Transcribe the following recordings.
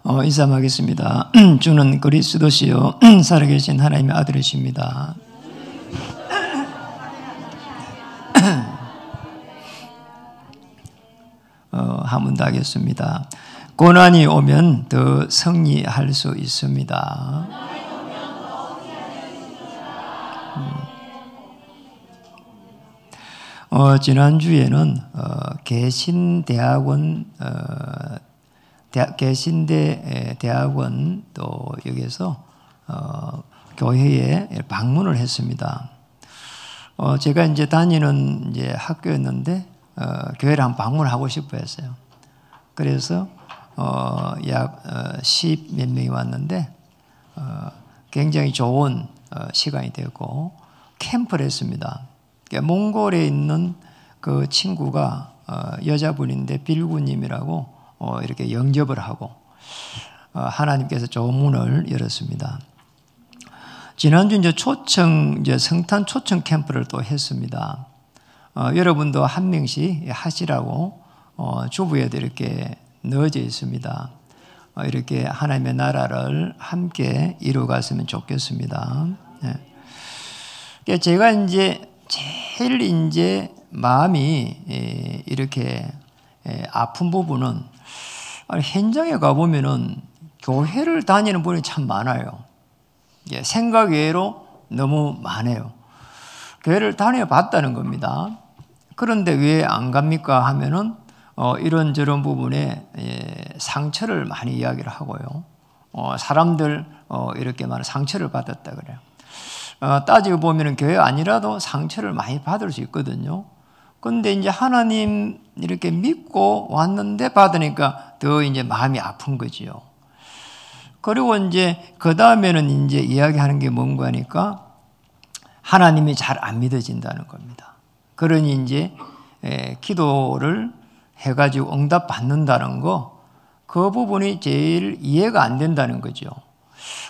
인사하겠습니다. 주는 그리스도시요 살아계신 하나님의 아들이십니다. 한 번 더 하겠습니다. 고난이 오면 더 승리할 수 있습니다. 지난주에는 개신대학원 개신대 대학원 또 여기서 교회에 방문을 했습니다. 제가 이제 다니는 이제 학교였는데 교회를 한번 방문하고 싶어 했어요. 그래서 약 10몇 명이 왔는데 굉장히 좋은 시간이 되고 캠프를 했습니다. 몽골에 있는 그 친구가 여자분인데 빌구님이라고 이렇게 영접을 하고 하나님께서 좋은 문을 열었습니다. 지난주 이제 성탄 초청 캠프를 또 했습니다. 여러분도 한 명씩 하시라고 주부에도 이렇게 넣어져 있습니다. 이렇게 하나님의 나라를 함께 이루어갔으면 좋겠습니다. 제가 이제 제일 이제 마음이 이렇게 아픈 부분은 현장에 가보면은 교회를 다니는 분이 참 많아요. 생각 외로 너무 많아요. 교회를 다녀봤다는 겁니다. 그런데 왜 안 갑니까 하면은 이런저런 부분에 상처를 많이 이야기를 하고요. 사람들 이렇게 많은 상처를 받았다 그래요. 따지고 보면은 교회 아니라도 상처를 많이 받을 수 있거든요. 근데 이제 하나님 이렇게 믿고 왔는데 받으니까 더 이제 마음이 아픈 거지요. 그리고 이제 그 다음에는 이제 이야기하는 게 뭔가 하니까 하나님이 잘 안 믿어진다는 겁니다. 그러니 이제 기도를 해가지고 응답 받는다는 거, 그 부분이 제일 이해가 안 된다는 거죠.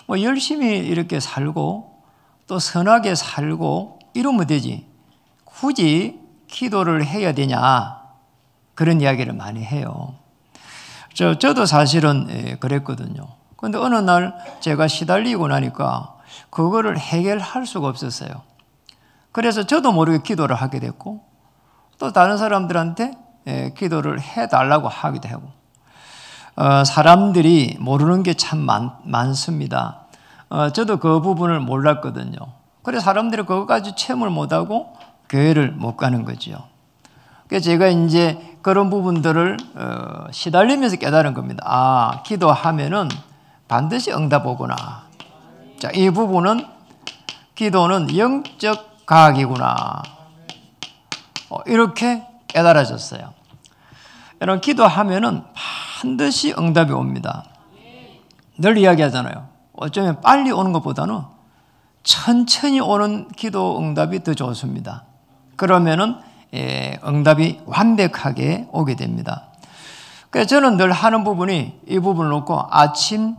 뭐 열심히 이렇게 살고 또 선하게 살고 이러면 되지. 굳이 기도를 해야 되냐, 그런 이야기를 많이 해요. 저도 사실은 그랬거든요. 그런데 어느 날 제가 시달리고 나니까 그거를 해결할 수가 없었어요. 그래서 저도 모르게 기도를 하게 됐고 또 다른 사람들한테 기도를 해달라고 하기도 하고, 사람들이 모르는 게 참 많습니다. 저도 그 부분을 몰랐거든요. 그래서 사람들이 그것까지 체험을 못하고 교회를 못 가는 거죠. 그래서 제가 이제 그런 부분들을 시달리면서 깨달은 겁니다. 아, 기도하면은 반드시 응답 오구나. 자, 이 부분은 기도는 영적 과학이구나. 이렇게 깨달아졌어요. 여러분, 기도하면은 반드시 응답이 옵니다. 늘 이야기하잖아요. 어쩌면 빨리 오는 것보다는 천천히 오는 기도 응답이 더 좋습니다. 그러면은 응답이 완벽하게 오게 됩니다. 그래서 저는 늘 하는 부분이 이 부분을 놓고 아침,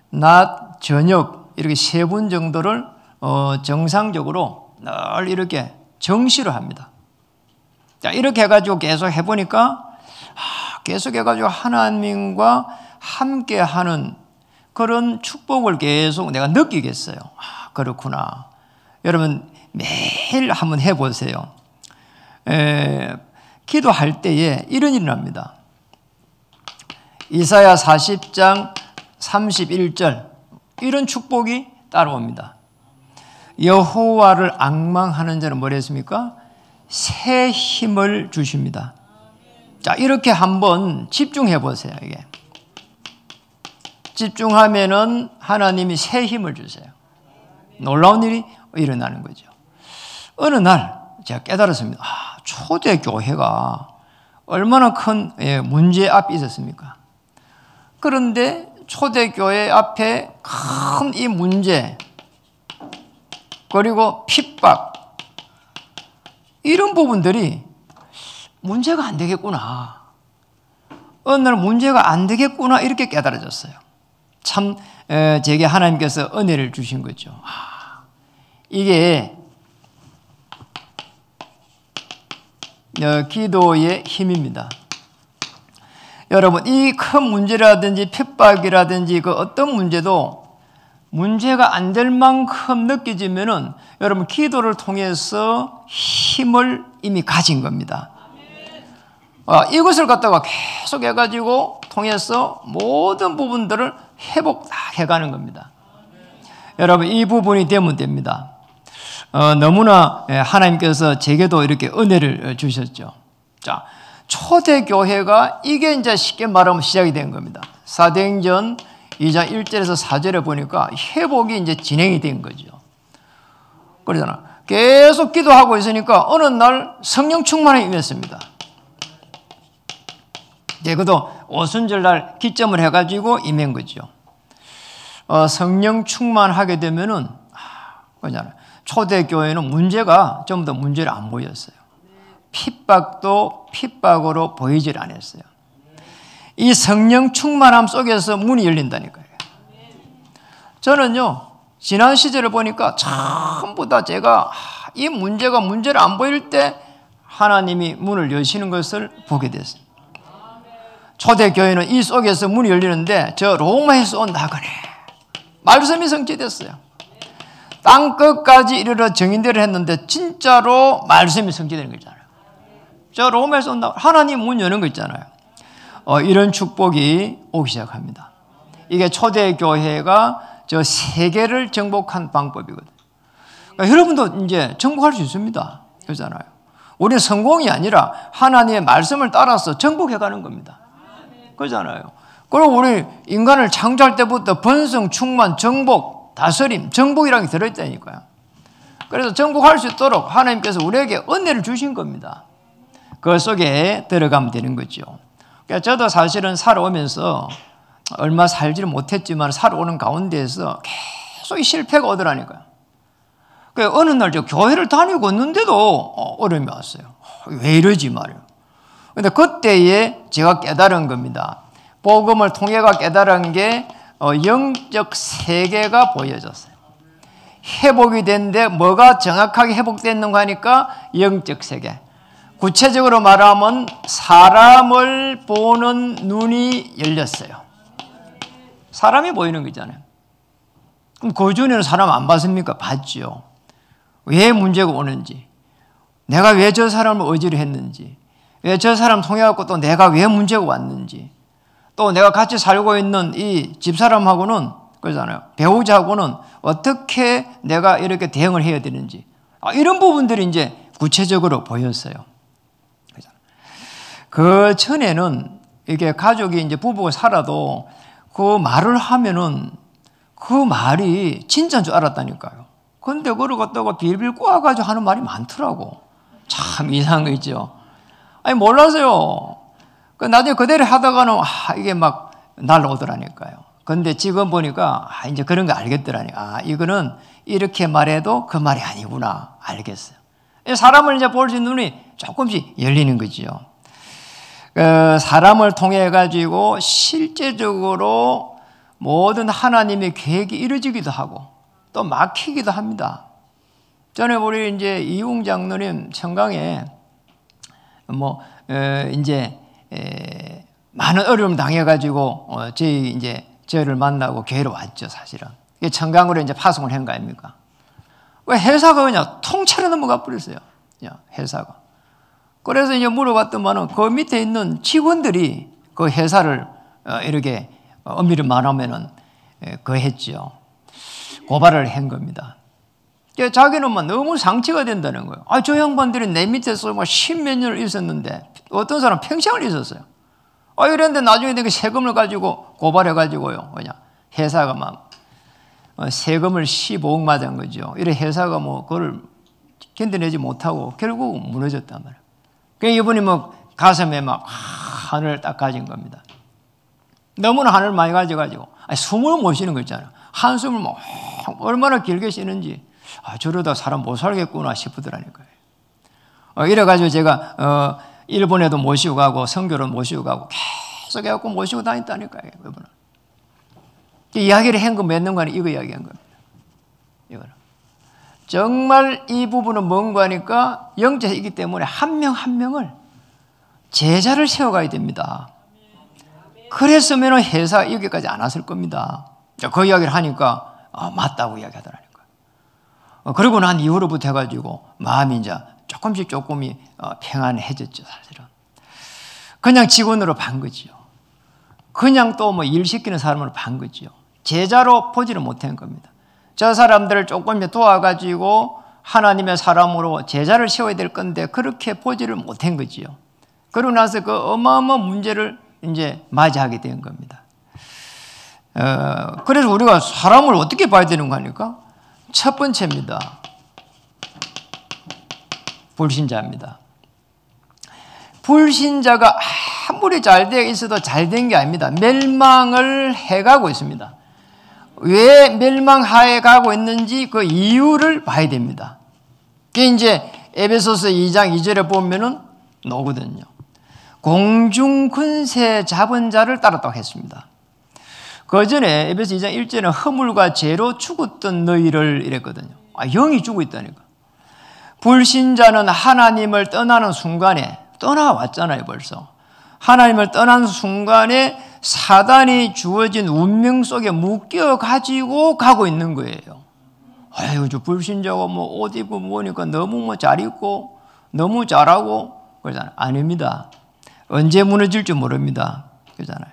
낮, 저녁 이렇게 3분 정도를 정상적으로 늘 이렇게 정시로 합니다. 자, 이렇게 해가지고 계속 해보니까 계속 해가지고 하나님과 함께하는 그런 축복을 계속 내가 느끼겠어요. 그렇구나. 여러분 매일 한번 해보세요. 기도할 때에 이런 일이 납니다. 이사야 40장 31절 이런 축복이 따라옵니다. 여호와를 앙망하는 자는 뭐라 했습니까? 새 힘을 주십니다. 자, 이렇게 한번 집중해 보세요. 이게 집중하면은 하나님이 새 힘을 주세요. 놀라운 일이 일어나는 거죠. 어느 날 제가 깨달았습니다. 초대교회가 얼마나 큰 문제 앞에 있었습니까? 그런데 초대교회 앞에 큰 이 문제 그리고 핍박 이런 부분들이 문제가 안 되겠구나. 어느 날 문제가 안 되겠구나 이렇게 깨달아졌어요. 참 제게 하나님께서 은혜를 주신 거죠. 이게 기도의 힘입니다. 여러분, 이 큰 문제라든지 핍박이라든지 그 어떤 문제도 문제가 안 될 만큼 느껴지면은 여러분 기도를 통해서 힘을 이미 가진 겁니다. 이것을 갖다가 계속 해가지고 통해서 모든 부분들을 회복 다 해가는 겁니다. 여러분, 이 부분이 되면 됩니다. 너무나 하나님께서 제게도 이렇게 은혜를 주셨죠. 자, 초대교회가 이게 이제 쉽게 말하면 시작이 된 겁니다. 사도행전 2장 1절에서 4절에 보니까 회복이 이제 진행이 된 거죠. 그러잖아. 계속 기도하고 있으니까 어느 날 성령 충만에 임했습니다. 그것도 오순절날 기점을 해가지고 임한 거죠. 성령 충만하게 되면은, 그잖아요. 초대교회는 문제가 전부 다 문제를 안 보였어요. 핍박도 핍박으로 보이질 않았어요. 이 성령 충만함 속에서 문이 열린다니까요. 저는요, 지난 시절을 보니까 전부 다 제가 이 문제가 문제를 안 보일 때 하나님이 문을 여시는 것을 보게 됐어요. 초대교회는 이 속에서 문이 열리는데 저 로마에서 온 나그네 말씀이 성취됐어요. 땅 끝까지 이르러 정인대를 했는데 진짜로 말씀이 성취되는 거잖아요. 저 로마에서 온 나그네 하나님 문 여는 거 있잖아요. 이런 축복이 오기 시작합니다. 이게 초대교회가 저 세계를 정복한 방법이거든요. 그러니까 여러분도 이제 정복할 수 있습니다. 그렇잖아요. 우리는 성공이 아니라 하나님의 말씀을 따라서 정복해가는 겁니다. 그렇잖아요. 그리고 우리 인간을 창조할 때부터 번성, 충만, 정복, 다스림, 정복이라는 게 들어있다니까요. 그래서 정복할 수 있도록 하나님께서 우리에게 은혜를 주신 겁니다. 그 속에 들어가면 되는 거죠. 그러니까 저도 사실은 살아오면서 얼마 살지를 못했지만 살아오는 가운데에서 계속 실패가 오더라니까요. 그러니까 어느 날 저 교회를 다니고 있는데도 어려움이 왔어요. 왜 이러지 말이에요. 그런데 그때에 제가 깨달은 겁니다. 복음을 통해가 깨달은 게 영적 세계가 보여졌어요. 회복이 됐는데 뭐가 정확하게 회복됐는가 하니까 영적 세계. 구체적으로 말하면 사람을 보는 눈이 열렸어요. 사람이 보이는 거잖아요. 그럼 그전에는 사람 안 봤습니까? 봤죠. 왜 문제가 오는지, 내가 왜 저 사람을 의지를 했는지, 왜 저 사람 통해갖고 또 내가 왜 문제가 왔는지, 또 내가 같이 살고 있는 이 집사람하고는 그러잖아요. 배우자하고는 어떻게 내가 이렇게 대응을 해야 되는지, 이런 부분들이 이제 구체적으로 보였어요. 그 전에는 이게 가족이 이제 부부가 살아도 그 말을 하면은 그 말이 진짜인 줄 알았다니까요. 근데 그걸 갖다가 빌빌 꼬아가지고 하는 말이 많더라고. 참 이상한 거 있죠. 아니, 몰라서요. 나중에 그대로 하다가는, 이게 막 날라오더라니까요. 근데 지금 보니까, 이제 그런 거 알겠더라니까. 이거는 이렇게 말해도 그 말이 아니구나. 알겠어요. 사람을 이제 볼 수 있는 눈이 조금씩 열리는 거지요. 사람을 통해 가지고 실제적으로 모든 하나님의 계획이 이루어지기도 하고 또 막히기도 합니다. 전에 우리 이제 이웅 장로님 청강에 이제 많은 어려움 당해 가지고 저희를 만나고 교회로 왔죠, 사실은. 청강으로 이제 파송을 한 거 아닙니까? 왜 회사가 그냥 통째로 넘어가 버렸어요. 회사가. 그래서 이제 물어봤더만은 그 밑에 있는 직원들이 그 회사를 이렇게 엄밀히 말하면은 그 했죠. 고발을 한 겁니다. 자기는 막 너무 상처가 된다는 거예요. 저 양반들이 내 밑에서 막 십몇 년을 있었는데 어떤 사람 평생을 있었어요. 이랬는데 나중에 내가 세금을 가지고 고발해가지고요. 그냥 회사가 막 세금을 15억 맞은 거죠. 이래 회사가 그걸 견뎌내지 못하고 결국 무너졌단 말이에요. 그러니까 이분이 가슴에 막 하늘을 딱 가진 겁니다. 너무나 하늘을 많이 가져가지고 숨을 못 쉬는 거 있잖아요. 한숨을 얼마나 길게 쉬는지 저러다 사람 못 살겠구나 싶더라니까요. 이래가지고 제가 일본에도 모시고 가고 선교로 모시고 가고 계속 해갖고 모시고 다녔다니까요. 이분은. 이야기를 한 거 몇 년간에 이거 이야기한 겁니다. 이거는. 정말 이 부분은 뭔가 하니까 영적이기 때문에 한 명 한 명을 제자를 세워가야 됩니다. 그랬으면 회사 여기까지 안 왔을 겁니다. 그 이야기를 하니까 맞다고 이야기하더라니까요. 그러고 난 이후로부터 해가지고 마음이 이제 조금이 평안해졌죠, 사실은. 그냥 직원으로 반 거지요. 그냥 또 뭐 일 시키는 사람으로 반 거지요. 제자로 보지를 못한 겁니다. 저 사람들을 조금 도와가지고 하나님의 사람으로 제자를 세워야 될 건데 그렇게 보지를 못한 거지요. 그러고 나서 그 어마어마한 문제를 이제 맞이하게 된 겁니다. 그래서 우리가 사람을 어떻게 봐야 되는 거니까 첫 번째입니다. 불신자입니다. 불신자가 아무리 잘 되어 있어도 잘 된 게 아닙니다. 멸망을 해가고 있습니다. 왜 멸망하에 가고 있는지 그 이유를 봐야 됩니다. 그게 이제 에베소서 2장 2절에 보면은 나오거든요. 공중 근세 잡은 자를 따랐다고 했습니다. 그 전에 에베소 2장 1절에 허물과 죄로 죽었던 너희를 이랬거든요. 영이 죽어 있다니까. 불신자는 하나님을 떠나는 순간에 떠나왔잖아요, 벌써. 하나님을 떠난 순간에 사단이 주어진 운명 속에 묶여가지고 가고 있는 거예요. 아유, 저 불신자가 뭐 옷 입고 뭐니까 너무 뭐 잘 입고 너무 잘하고 그러잖아요. 아닙니다. 언제 무너질지 모릅니다. 그러잖아요.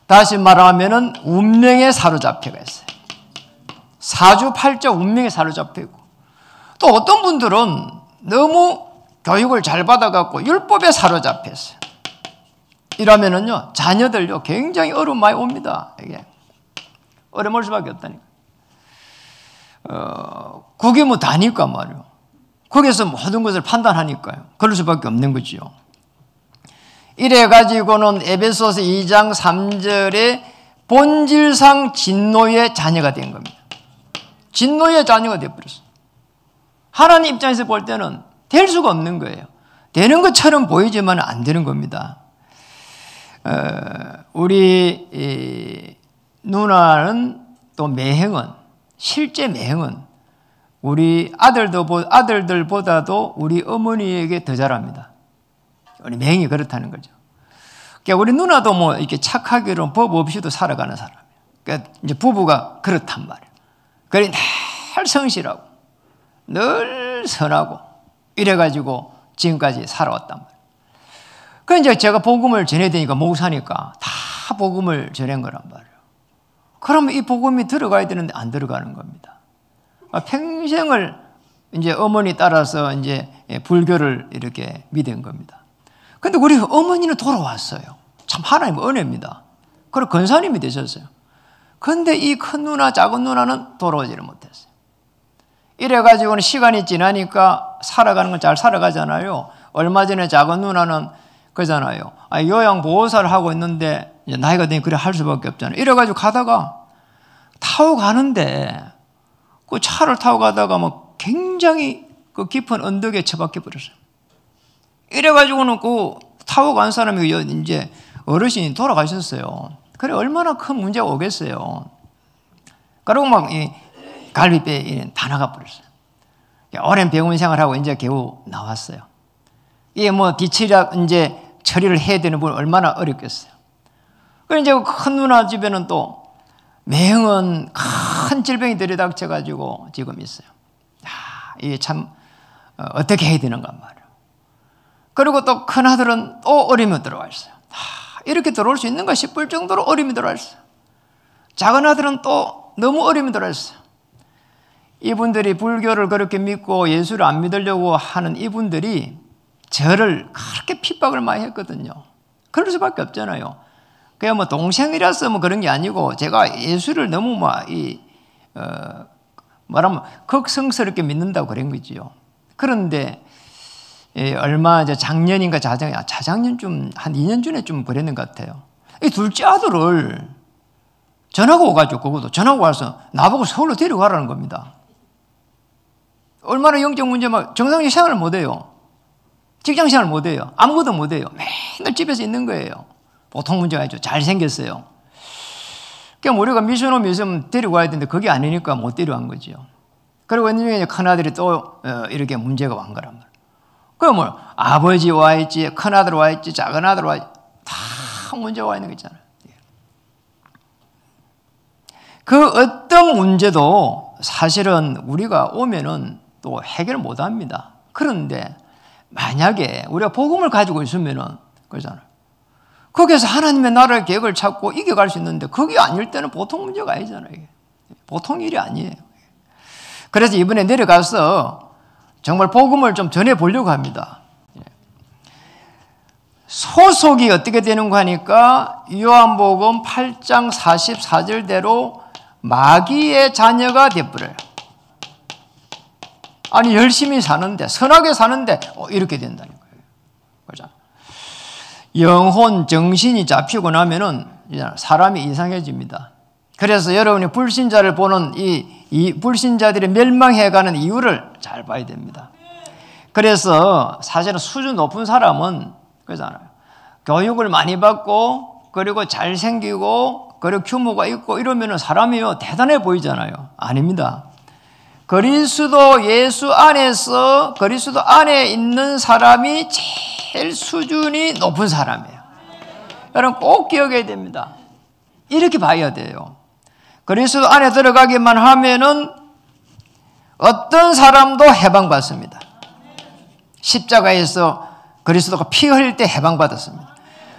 다시 말하면은 운명에 사로잡혀가 있어요. 사주팔자 운명에 사로잡혀 있고 또 어떤 분들은 너무 교육을 잘 받아갖고 율법에 사로잡혔어요. 이러면은요, 자녀들요, 굉장히 어려움 많이 옵니다. 이게. 어려움 올 수밖에 없다니까. 그게 뭐 다니까 말이요. 거기서 모든 것을 판단하니까요. 그럴 수밖에 없는 거지요. 이래가지고는 에베소서 2장 3절에 본질상 진노의 자녀가 된 겁니다. 진노의 자녀가 되어버렸어요. 하나님 입장에서 볼 때는 될 수가 없는 거예요. 되는 것처럼 보이지만 안 되는 겁니다. 우리 누나는 또 매형은 실제 매형은 우리 아들들보다도 우리 어머니에게 더 잘합니다. 우리 매형이 그렇다는 거죠. 그러니까 우리 누나도 뭐 이렇게 착하기로 법 없이도 살아가는 사람이에요. 그러니까 이제 부부가 그렇단 말이에요. 그래 늘 성실하고 늘 선하고 이래가지고 지금까지 살아왔단 말이에요. 그 이제 제가 복음을 전해야 되니까 목사니까 다 복음을 전한 거란 말이에요. 그러면 이 복음이 들어가야 되는데 안 들어가는 겁니다. 평생을 이제 어머니 따라서 이제 불교를 이렇게 믿은 겁니다. 근데 우리 어머니는 돌아왔어요. 참 하나님의 은혜입니다. 그리고 권사님이 되셨어요. 근데 이 큰 누나, 작은 누나는 돌아오지를 못했어요. 이래가지고는 시간이 지나니까 살아가는 건 잘 살아가잖아요. 얼마 전에 작은 누나는 그러잖아요. 요양보호사를 하고 있는데 이제 나이가 되니 그래 할 수밖에 없잖아요. 이래가지고 가다가 타고 가는데 그 차를 타고 가다가 뭐 굉장히 그 깊은 언덕에 처박혀 버렸어요. 이래가지고는 그 타고 간 사람이 이제 어르신이 돌아가셨어요. 그래 얼마나 큰 문제가 오겠어요. 그리고 막 이 갈비뼈에 다 나가 버렸어요. 오랜 병원 생활하고 이제 겨우 나왔어요. 이게 뭐 뒤치락 이제 처리를 해야 되는 분 얼마나 어렵겠어요. 그래 이제 큰 누나 집에는 또 매형은 큰 질병이 들이닥쳐가지고 지금 있어요. 이게 참 어떻게 해야 되는가 말이에요. 그리고 또 큰 아들은 또 어려움이 들어와 있어요. 이렇게 들어올 수 있는가 싶을 정도로 어려움이 들어와 있어요. 작은 아들은 또 너무 어려움이 들어와 있어요. 이분들이 불교를 그렇게 믿고 예수를 안 믿으려고 하는 이분들이 저를 그렇게 핍박을 많이 했거든요. 그럴 수밖에 없잖아요. 그냥 뭐 동생이라서 뭐 그런 게 아니고 제가 예수를 너무 말하면 극성스럽게 믿는다고 그런 거지요. 그런데 얼마 이제 작년인가 자작년쯤 한 2년 전에 좀 그랬는 것 같아요. 이 둘째 아들을 전화가 오가지고 그것도 전화가 와서 나보고 서울로 데려가라는 겁니다. 얼마나 영적 문제만 정상적인 생활을 못해요. 직장 생활을 못해요. 아무것도 못해요. 맨날 집에서 있는 거예요. 보통 문제가 아니죠. 잘생겼어요. 그러니까 우리가 미션홈이 있으면 데리고 와야 되는데 그게 아니니까 못 데려간 거죠. 그리고 나중에 큰아들이 또 이렇게 문제가 왔 거란 말이에요. 그럼 아버지 와 있지, 큰아들 와 있지, 작은 아들 와 있지, 다 문제가 와 있는 거 있잖아요. 그 어떤 문제도 사실은 우리가 오면은 또 해결 못 합니다. 그런데 만약에 우리가 복음을 가지고 있으면은 그러잖아요. 거기에서 하나님의 나라의 계획을 찾고 이겨갈 수 있는데 그게 아닐 때는 보통 문제가 아니잖아요. 이게. 보통 일이 아니에요. 그래서 이번에 내려가서 정말 복음을 좀 전해보려고 합니다. 소속이 어떻게 되는가 하니까 요한복음 8장 44절대로 마귀의 자녀가 되어버려요. 아니 열심히 사는데 선하게 사는데 이렇게 된다는 거예요. 그렇죠? 영혼 정신이 잡히고 나면은 사람이 이상해집니다. 그래서 여러분이 불신자를 보는 이 불신자들이 멸망해가는 이유를 잘 봐야 됩니다. 그래서 사실은 수준 높은 사람은 그렇잖아요. 교육을 많이 받고 그리고 잘생기고 그리고 규모가 있고 이러면은 사람이요 대단해 보이잖아요. 아닙니다. 그리스도 예수 안에서 그리스도 안에 있는 사람이 제일 수준이 높은 사람이에요. 여러분 꼭 기억해야 됩니다. 이렇게 봐야 돼요. 그리스도 안에 들어가기만 하면은 어떤 사람도 해방받습니다. 십자가에서 그리스도가 피 흘릴 때 해방받았습니다.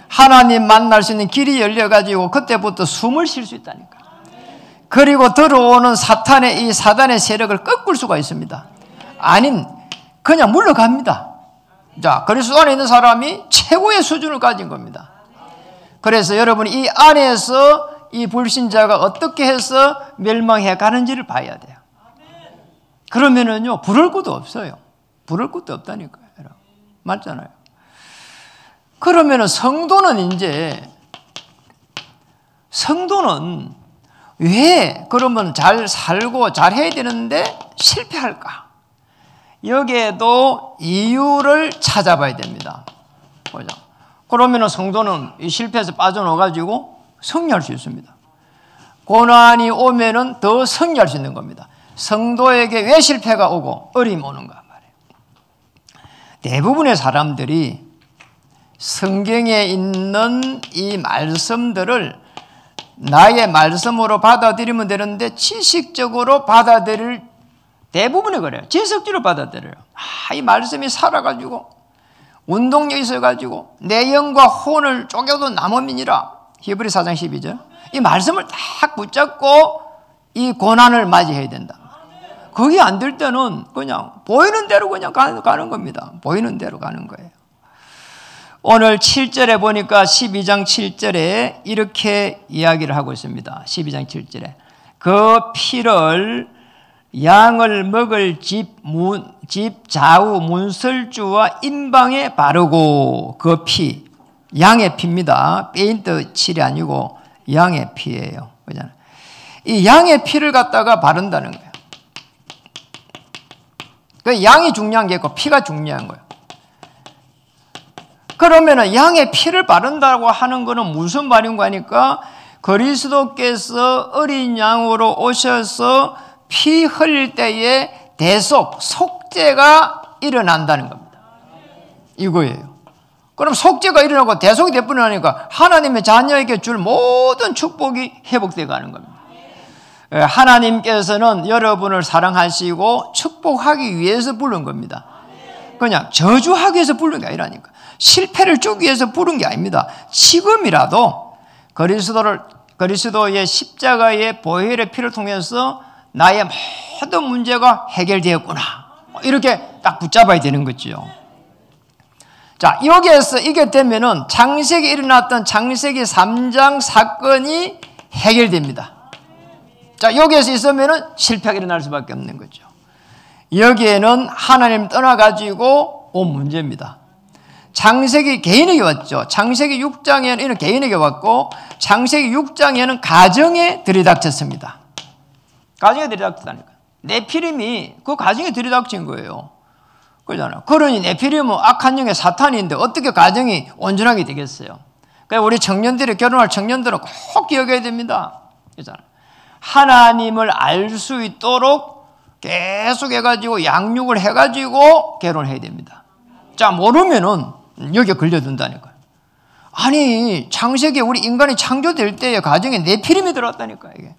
하나님 만날 수 있는 길이 열려가지고 그때부터 숨을 쉴 수 있다니까. 그리고 들어오는 사탄의 이 사단의 세력을 꺾을 수가 있습니다. 아닌 그냥 물러갑니다. 자, 그리스도 안에 있는 사람이 최고의 수준을 가진 겁니다. 그래서 여러분이 이 안에서 이 불신자가 어떻게 해서 멸망해 가는지를 봐야 돼요. 그러면은요 부를 것도 없어요. 부를 것도 없다니까요. 맞잖아요. 그러면은 성도는 왜 그러면 잘 살고 잘 해야 되는데 실패할까? 여기에도 이유를 찾아봐야 됩니다. 보죠. 그러면은 성도는 이 실패에서 빠져나가지고 승리할 수 있습니다. 고난이 오면은 더 승리할 수 있는 겁니다. 성도에게 왜 실패가 오고 어려움이 오는가 말이에요. 대부분의 사람들이 성경에 있는 이 말씀들을 나의 말씀으로 받아들이면 되는데 지식적으로 받아들일 대부분이 그래요. 지식적으로 받아들여요. 이 말씀이 살아가지고 운동력이 있어가지고 내 영과 혼을 쪼개도 남음이니라. 히브리 4장 12절. 이 말씀을 딱 붙잡고 이 고난을 맞이해야 된다. 그게 안 될 때는 그냥 보이는 대로 그냥 가는 겁니다. 보이는 대로 가는 거예요. 오늘 7절에 보니까 12장 7절에 이렇게 이야기를 하고 있습니다. 12장 7절에 그 피를 양을 먹을 집 좌우 문설주와 임방에 바르고 그 피, 양의 피입니다. 페인트 칠이 아니고 양의 피예요. 그잖아요. 이 양의 피를 갖다가 바른다는 거예요. 그 양이 중요한 게 있고 피가 중요한 거예요. 그러면은 양의 피를 바른다고 하는 것은 무슨 말인가 하니까 그리스도께서 어린 양으로 오셔서 피 흘릴 때에 대속, 속죄가 일어난다는 겁니다. 이거예요. 그럼 속죄가 일어나고 대속이 되어버리니까 하나님의 자녀에게 줄 모든 축복이 회복되어 가는 겁니다. 하나님께서는 여러분을 사랑하시고 축복하기 위해서 부른 겁니다. 그냥 저주하기 위해서 부른 게 아니라니까. 실패를 주기 위해서 부른 게 아닙니다. 지금이라도 그리스도의 십자가의 보혈의 피를 통해서 나의 모든 문제가 해결되었구나. 이렇게 딱 붙잡아야 되는 거죠. 자, 여기에서 이게 되면은 창세기 일어났던 창세기 3장 사건이 해결됩니다. 자, 여기에서 있으면은 실패가 일어날 수밖에 없는 거죠. 여기에는 하나님 떠나가지고 온 문제입니다. 창세기 개인에게 왔죠. 창세기 6장에는 이는 개인에게 왔고 창세기 6장에는 가정에 들이닥쳤습니다. 가정에 들이닥쳤다니까. 네피림이 그 가정에 들이닥친 거예요. 그러잖아요. 그러니 네피림은 악한 영의 사탄인데 어떻게 가정이 온전하게 되겠어요? 그러니까 우리 청년들이 결혼할 청년들은 꼭 기억해야 됩니다. 그러잖아요. 하나님을 알 수 있도록 계속 해가지고 양육을 해가지고 결혼을 해야 됩니다. 자, 모르면은 여기에 걸려든다니까요. 아니, 창세기에 우리 인간이 창조될 때에 가정에 네피림이 들어왔다니까, 이게.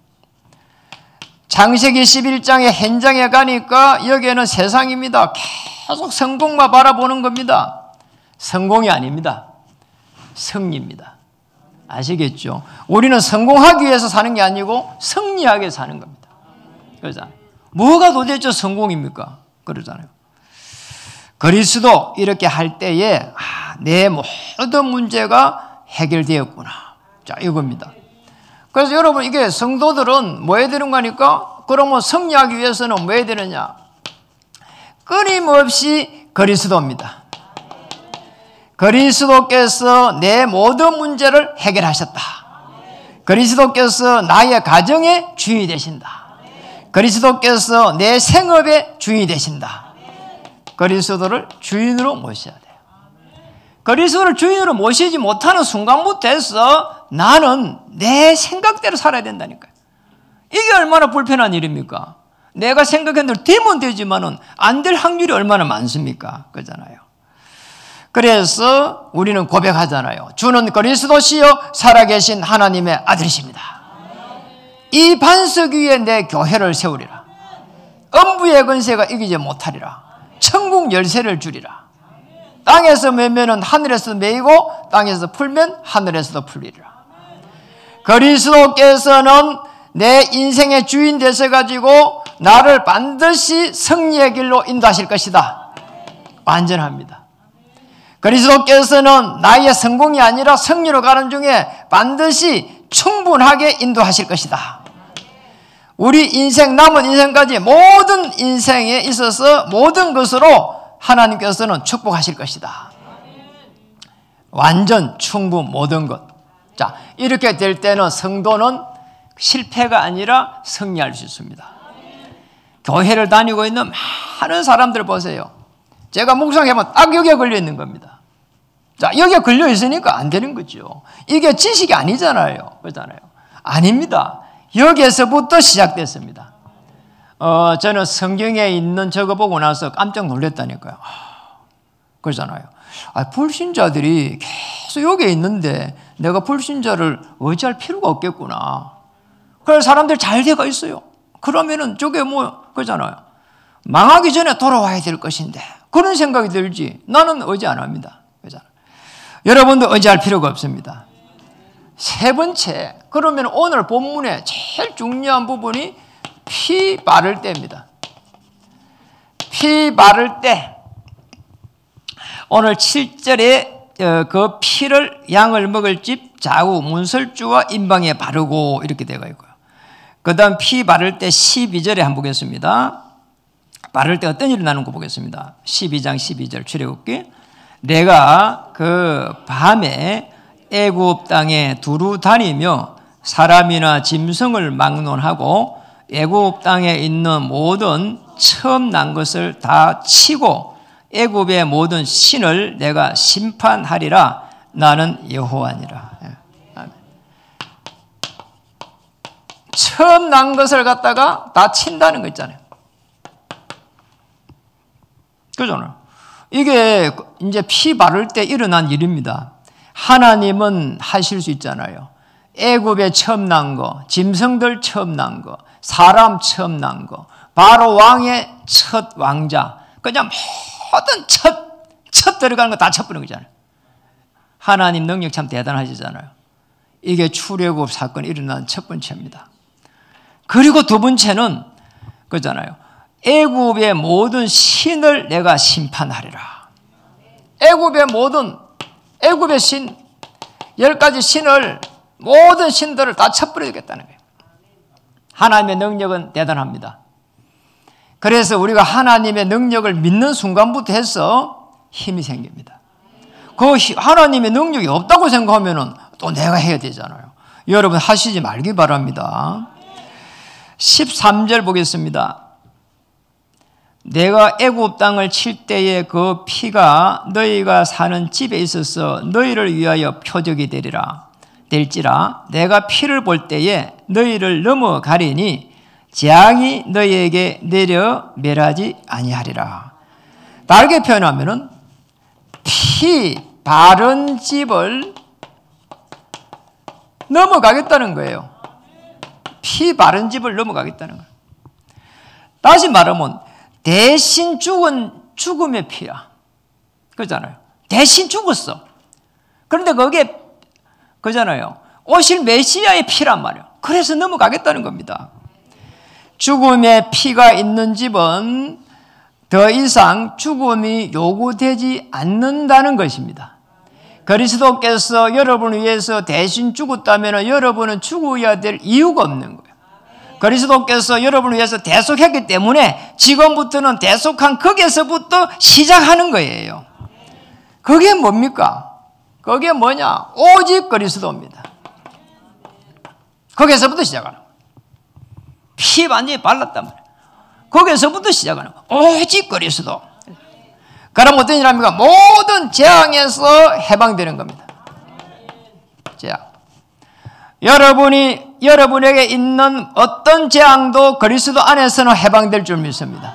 창세기 11장의 현장에 가니까 여기에는 세상입니다. 계속 성공만 바라보는 겁니다. 성공이 아닙니다. 승리입니다. 아시겠죠? 우리는 성공하기 위해서 사는 게 아니고 승리하기 위해서 사는 겁니다. 그러잖아요. 뭐가 도대체 성공입니까? 그러잖아요. 그리스도 이렇게 할 때에 내 모든 문제가 해결되었구나. 자, 이겁니다. 그래서 여러분, 이게 성도들은 뭐 해야 되는 거니까? 그러면 승리하기 위해서는 뭐 해야 되느냐? 끊임없이 그리스도입니다. 그리스도께서 내 모든 문제를 해결하셨다. 그리스도께서 나의 가정의 주인이 되신다. 그리스도께서 내 생업의 주인이 되신다. 그리스도를 주인으로 모셔야 돼요. 그리스도를 주인으로 모시지 못하는 순간부터 해서 나는 내 생각대로 살아야 된다니까요. 이게 얼마나 불편한 일입니까? 내가 생각한 대로 되면 되지만은 안 될 확률이 얼마나 많습니까? 그러잖아요. 그래서 우리는 고백하잖아요. 주는 그리스도시요 살아계신 하나님의 아들이십니다. 이 반석 위에 내 교회를 세우리라. 음부의 권세가 이기지 못하리라. 천국 열쇠를 주리라. 땅에서 매면은 하늘에서 매이고 땅에서 풀면 하늘에서도 풀리리라. 그리스도께서는 내 인생의 주인 되셔가지고 나를 반드시 승리의 길로 인도하실 것이다. 완전합니다. 그리스도께서는 나의 성공이 아니라 승리로 가는 중에 반드시 충분하게 인도하실 것이다. 우리 인생, 남은 인생까지 모든 인생에 있어서 모든 것으로 하나님께서는 축복하실 것이다. 완전, 충분, 모든 것. 자, 이렇게 될 때는 성도는 실패가 아니라 승리할 수 있습니다. 교회를 다니고 있는 많은 사람들 보세요. 제가 묵상해보면 딱 여기에 걸려 있는 겁니다. 자, 여기에 걸려 있으니까 안 되는 거죠. 이게 지식이 아니잖아요. 그렇잖아요. 아닙니다. 여기에서부터 시작됐습니다. 저는 성경에 있는 저거 보고 나서 깜짝 놀랐다니까요. 그러잖아요. 불신자들이 계속 여기에 있는데 내가 불신자를 의지할 필요가 없겠구나. 그래서 사람들 잘 돼가 있어요. 그러면은 저게 그러잖아요. 망하기 전에 돌아와야 될 것인데 그런 생각이 들지 나는 의지 안 합니다. 그러잖아요. 여러분도 의지할 필요가 없습니다. 세 번째, 그러면 오늘 본문의 제일 중요한 부분이 피 바를 때입니다. 피 바를 때 오늘 7절에 그 피를 양을 먹을 집 좌우 문설주와 임방에 바르고 이렇게 되어 있고요. 그 다음 피 바를 때 12절에 한번 보겠습니다. 바를 때 어떤 일이 나는 거 보겠습니다. 12장 12절 출애굽기. 내가 그 밤에 애굽 땅에 두루 다니며 사람이나 짐승을 막론하고 애굽 땅에 있는 모든 처음 난 것을 다 치고 애굽의 모든 신을 내가 심판하리라. 나는 여호와니라. 처음 난 것을 갖다가 다 친다는 거 있잖아요. 그잖아요. 이게 이제 피 바를 때 일어난 일입니다. 하나님은 하실 수 있잖아요. 애굽에 처음 난 거, 짐승들 처음 난 거, 사람 처음 난 거, 바로 왕의 첫 왕자, 그냥 모든 첫 들어가는 거 다 쳐버리는 거잖아요. 하나님 능력 참 대단하시잖아요. 이게 출애굽 사건이 일어난 첫 번째입니다. 그리고 두 번째는 그잖아요. 애굽의 모든 신을 내가 심판하리라. 애굽의 신 10가지 신을 모든 신들을 다 쳐버리겠다는 거예요. 하나님의 능력은 대단합니다. 그래서 우리가 하나님의 능력을 믿는 순간부터 해서 힘이 생깁니다. 그 하나님의 능력이 없다고 생각하면은 또 내가 해야 되잖아요. 여러분 하시지 말기 바랍니다. 13절 보겠습니다. 내가 애굽 땅을 칠 때에 그 피가 너희가 사는 집에 있어서 너희를 위하여 표적이 될지라 내가 피를 볼 때에 너희를 넘어가리니 재앙이 너희에게 내려 멸하지 아니하리라. 다르게 표현하면은 피 바른 집을 넘어가겠다는 거예요. 피 바른 집을 넘어가겠다는 거예요. 다시 말하면 대신 죽은 죽음의 피야. 그렇잖아요. 대신 죽었어. 그런데 그게 그잖아요. 오실 메시아의 피란 말이에요. 그래서 넘어가겠다는 겁니다. 죽음의 피가 있는 집은 더 이상 죽음이 요구되지 않는다는 것입니다. 그리스도께서 여러분을 위해서 대신 죽었다면 여러분은 죽어야 될 이유가 없는 거예요. 그리스도께서 여러분을 위해서 대속했기 때문에 지금부터는 대속한 거기에서부터 시작하는 거예요. 그게 뭡니까? 그게 뭐냐? 오직 그리스도입니다. 거기에서부터 시작하는 거예요. 피 완전히 발랐단 말이에요. 거기에서부터 시작하는 거예요. 오직 그리스도. 그럼 어떤 일합니까? 모든 재앙에서 해방되는 겁니다. 재앙. 여러분에게 있는 어떤 재앙도 그리스도 안에서는 해방될 줄 믿습니다.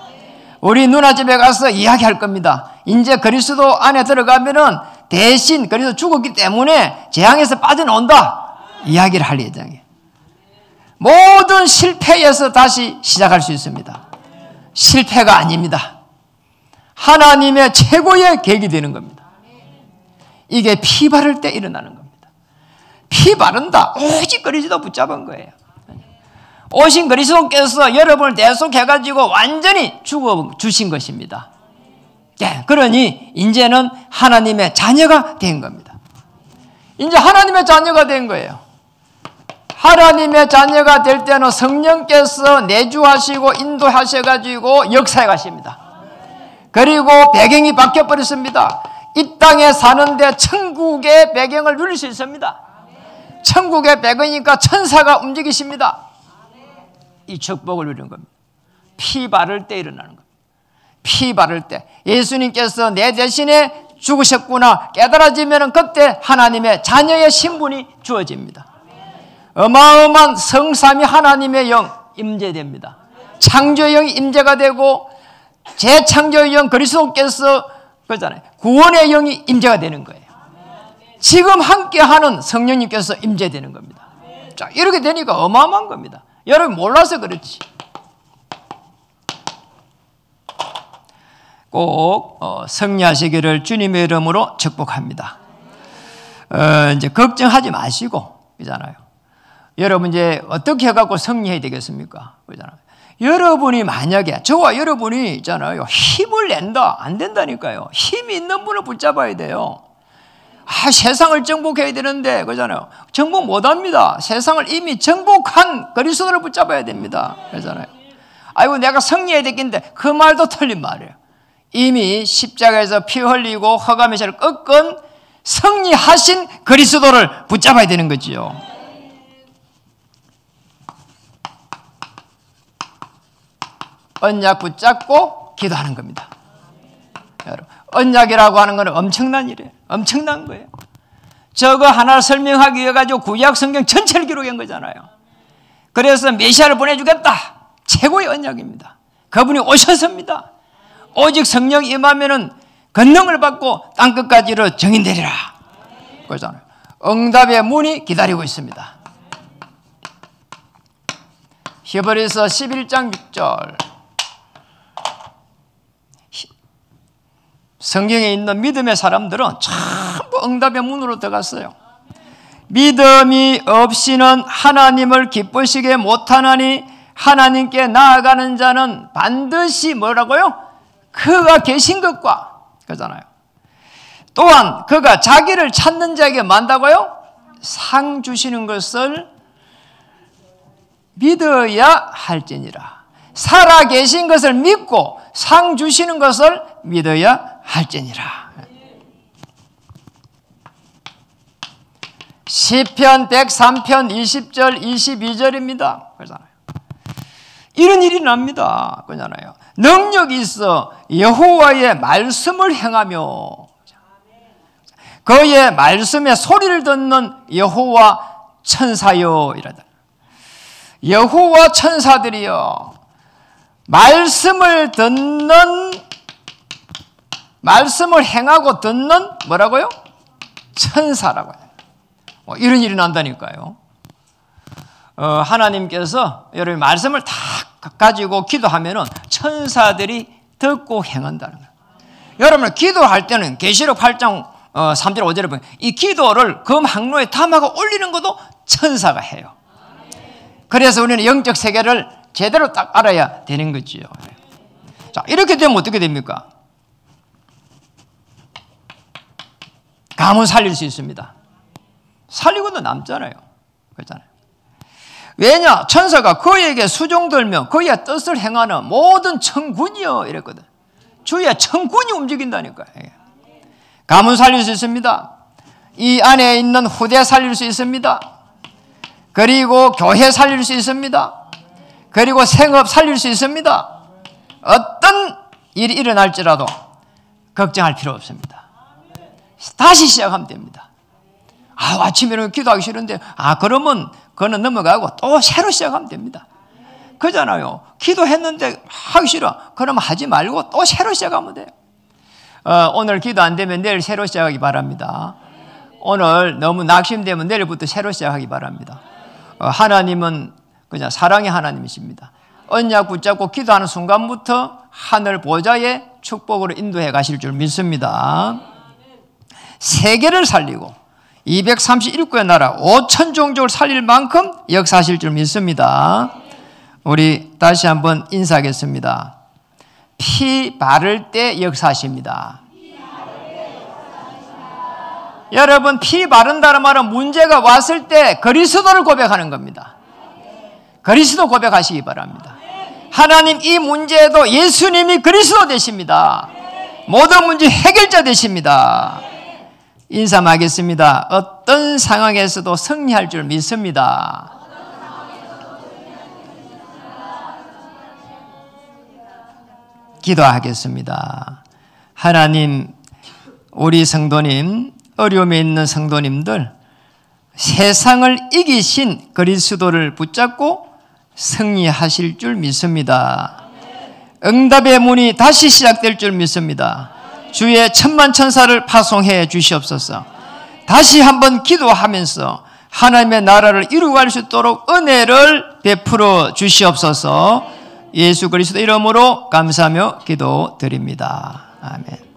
우리 누나 집에 가서 이야기할 겁니다. 이제 그리스도 안에 들어가면은 대신 그리스도 죽었기 때문에 재앙에서 빠져나온다. 이야기를 할 예정이에요. 모든 실패에서 다시 시작할 수 있습니다. 실패가 아닙니다. 하나님의 최고의 계획이 되는 겁니다. 이게 피 바를 때 일어나는 겁니다. 피 바른다. 오직 그리스도 붙잡은 거예요. 오신 그리스도께서 여러분을 대속해가지고 완전히 죽어주신 것입니다. 예, 그러니 이제는 하나님의 자녀가 된 겁니다. 이제 하나님의 자녀가 된 거예요. 하나님의 자녀가 될 때는 성령께서 내주하시고 인도하셔가지고 역사해 가십니다. 그리고 배경이 바뀌어버렸습니다. 이 땅에 사는데 천국의 배경을 누릴 수 있습니다. 천국의 배경이니까 천사가 움직이십니다. 이 축복을 누리는 겁니다. 피 바를 때 일어나는 겁니다. 피 바를 때 예수님께서 내 대신에 죽으셨구나 깨달아지면 그때 하나님의 자녀의 신분이 주어집니다. 어마어마한 성삼위 하나님의 영 임재됩니다. 창조의 영이 임재가 되고 재창조의 영 그리스도께서 그러잖아요. 구원의 영이 임재가 되는 거예요. 지금 함께하는 성령님께서 임재되는 겁니다. 자, 이렇게 되니까 어마어마한 겁니다. 여러분 몰라서 그렇지. 꼭 승리하시기를 주님의 이름으로 축복합니다. 이제 걱정하지 마시고 그잖아요. 여러분 이제 어떻게 해갖고 승리해야 되겠습니까? 그잖아요. 여러분이 만약에 저와 여러분이 있잖아요. 힘을 낸다 안 된다니까요. 힘이 있는 분을 붙잡아야 돼요. 세상을 정복해야 되는데 그잖아요. 정복 못합니다. 세상을 이미 정복한 그리스도를 붙잡아야 됩니다. 그잖아요. 아이고 내가 승리해야 되겠는데 그 말도 틀린 말이에요. 이미 십자가에서 피 흘리고 허감의 쇠를 꺾은 승리하신 그리스도를 붙잡아야 되는 거지요. 언약 붙잡고 기도하는 겁니다. 여러분, 언약이라고 하는 것은 엄청난 일이에요. 엄청난 거예요. 저거 하나를 설명하기 위해 가지고 구약 성경 전체를 기록한 거잖아요. 그래서 메시아를 보내주겠다. 최고의 언약입니다. 그분이 오셔서입니다. 오직 성령이 임하면은 권능을 받고 땅끝까지로 정인되리라. 그러잖아요. 응답의 문이 기다리고 있습니다. 히브리서 11장 6절. 성경에 있는 믿음의 사람들은 전부 응답의 문으로 들어갔어요. 믿음이 없이는 하나님을 기쁘시게 못하나니 하나님께 나아가는 자는 반드시 뭐라고요? 그가 계신 것과 그잖아요. 또한 그가 자기를 찾는 자에게 만다고요? 상 주시는 것을 믿어야 할지니라. 살아 계신 것을 믿고 상 주시는 것을 믿어야 할지니라. 시편 103편 20절 22절입니다. 그러잖아요. 이런 일이 납니다. 그러잖아요. 능력이 있어 여호와의 말씀을 행하며 그의 말씀에 소리를 듣는 여호와 천사여 이라다. 여호와 천사들이여 말씀을 듣는 말씀을 행하고 듣는 뭐라고요? 천사라고 해요. 이런 일이 난다니까요. 하나님께서 여러분 말씀을 다 가지고 기도하면은 천사들이 듣고 행한다는 거예요. 여러분 기도할 때는 계시록 8장 3절 5절에 보면 이 기도를 금 항로에 담아가 올리는 것도 천사가 해요. 그래서 우리는 영적 세계를 제대로 딱 알아야 되는 거지요. 자, 이렇게 되면 어떻게 됩니까? 가문 살릴 수 있습니다. 살리고도 남잖아요. 그렇잖아요. 왜냐? 천사가 그에게 수종 들며 그의 뜻을 행하는 모든 천군이여 이랬거든. 주의 천군이 움직인다니까요. 가문 살릴 수 있습니다. 이 안에 있는 후대 살릴 수 있습니다. 그리고 교회 살릴 수 있습니다. 그리고 생업 살릴 수 있습니다. 어떤 일이 일어날지라도 걱정할 필요 없습니다. 다시 시작하면 됩니다. 아침에는 기도하기 싫은데 그러면 그거는 넘어가고 또 새로 시작하면 됩니다. 그잖아요. 기도했는데 하기 싫어. 그러면 하지 말고 또 새로 시작하면 돼요. 오늘 기도 안 되면 내일 새로 시작하기 바랍니다. 오늘 너무 낙심되면 내일부터 새로 시작하기 바랍니다. 하나님은 그냥 사랑의 하나님이십니다. 언약 붙잡고 기도하는 순간부터 하늘 보좌의 축복으로 인도해 가실 줄 믿습니다. 세계를 살리고 231국의 나라 5천 종족을 살릴 만큼 역사하실 줄 믿습니다. 우리 다시 한번 인사하겠습니다. 피 바를 때 역사하십니다. 여러분 피 바른다는 말은 문제가 왔을 때 그리스도를 고백하는 겁니다. 그리스도 고백하시기 바랍니다. 하나님 이 문제에도 예수님이 그리스도 되십니다. 모든 문제 해결자 되십니다. 인사하겠습니다. 어떤 상황에서도 승리할 줄 믿습니다. 기도하겠습니다. 하나님, 우리 성도님, 어려움에 있는 성도님들, 세상을 이기신 그리스도를 붙잡고 승리하실 줄 믿습니다. 응답의 문이 다시 시작될 줄 믿습니다. 주의 천만 천사를 파송해 주시옵소서. 다시 한번 기도하면서 하나님의 나라를 이루어갈 수 있도록 은혜를 베풀어 주시옵소서. 예수 그리스도 이름으로 감사하며 기도드립니다. 아멘.